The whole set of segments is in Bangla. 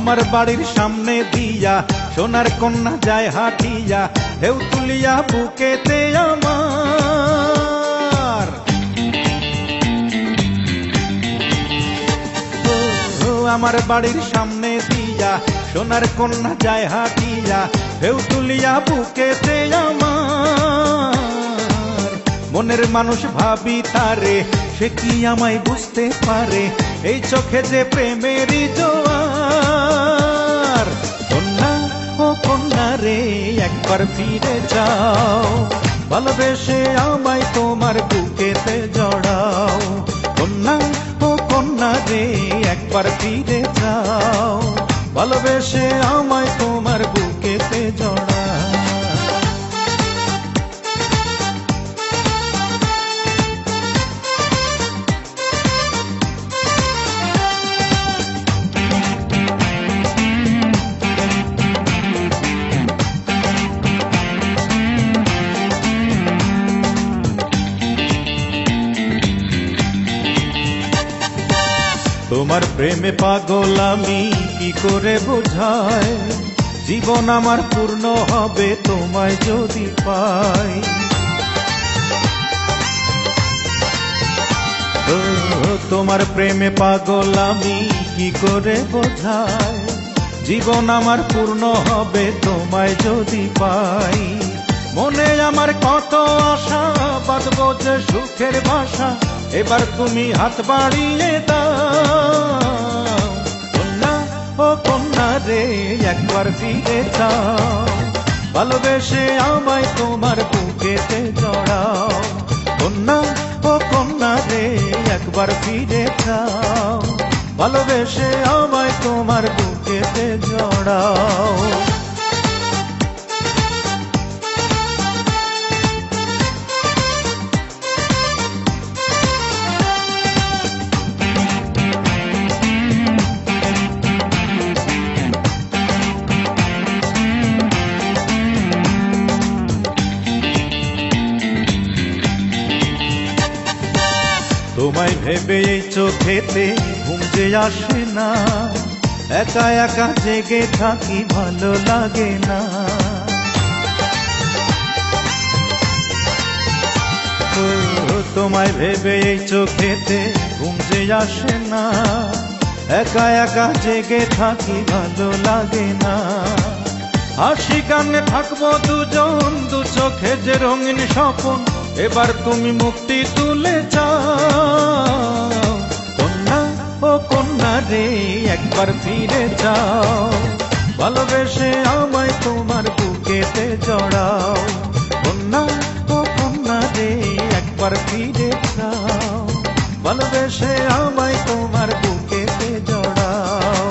আমার বাড়ির সামনে দিয়া সোনার কন্যা যায় হাঁটিয়া, ঢেউ তুলিয়া বুকেতে আমার। আমার বাড়ির সামনে দিয়া সোনার কন্যা যায় হাঁটিয়া, ঢেউ তুলিয়া বুকেতে আমার। মনের মানুষ ভাবি তারে, সে কি আমায় বুঝতে পারে, এই চোখে যে প্রেমেরই জোয়ার। কন্যা ও কন্যা রে, একবার ফিরে যাও, ভালোবেসে আমায় তোমার বুকেতে জড়াও। কন্যা ও কন্যা রে, একবার ফিরে যাও, ভালোবেসে আমায় তোমার বুকেতে জড়াও। তোমার প্রেমে পাগল আমি কি করে বোঝাই, জীবন আমার পূর্ণ হবে তোমায় যদি পাই। তোমার প্রেমে পাগল আমি কি করে বোঝাই, জীবন আমার পূর্ণ হবে তোমায় যদি পাই। মনে আমার কত আশা, বাঁধবো যে সুখের বাসা, এবার তুমি হাত বাড়িয়ে দাও। কন্যা ও কন্যা রে, একবার ফিরে যাও, ভালোবেসে আমায় তোমার বুকেতে জড়াও। কন্যা ও কন্যা রে, একবার ফিরে যাও, ভালোবেসে আমায় তোমার বুকেতে জড়াও। তোমায় ভেবে এই চোখেতে ঘুম যে আসে না, একা একা জেগে থাকি ভালো লাগে না। তোমায় ভেবে এই চোখেতে ঘুম যে আসে না, একা একা জেগে থাকি ভালো লাগে না। হাসি কান্নে থাকবো দুজন, দু চোখে যে রঙিন স্বপন, এবার তুমি মুক্তি তুলে যাও। কন্যা ও কন্যা রে, একবার ফিরে যাও, ভালোবেসে আমায় তোমার বুকেতে জড়াও। কন্যা ও কন্যা রে, একবার ফিরে যাও, ভালোবেসে আমায় তোমার বুকেতে জড়াও।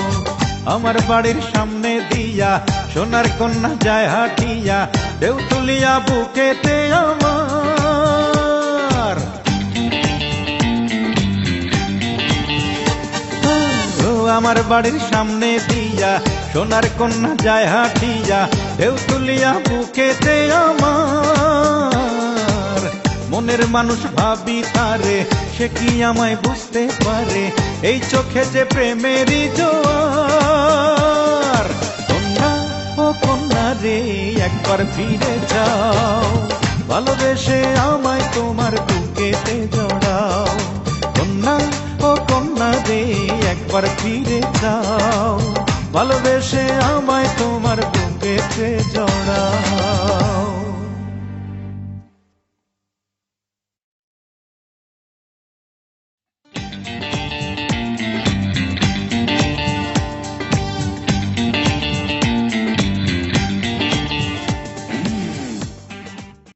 আমার বাড়ির সামনে দিয়া সোনার কন্যা যায় হাঁটিয়া, ঢেউ তুলিয়া বুকেতে আমার। আমার বাড়ির সামনে দিয়া সোনার কন্যা যায় হাঁটিয়া, ঢেউ তুলিয়া বুকেতে আমার। মনের মানুষ ভাবি তারে, সে কি আমায় বুঝতে পারে, এই চোখে যে প্রেমেরই জোয়ার। কন্যা ও কন্যা রে, একবার ফিরে যাও, ভালোবেসে আমায় তোমার বুকেতে জড়াও। কন্যা ও কন্যা রে, একবার ফিরে যাও, ভালোবেসে আমায় তোমার বুকেতে জড়াও।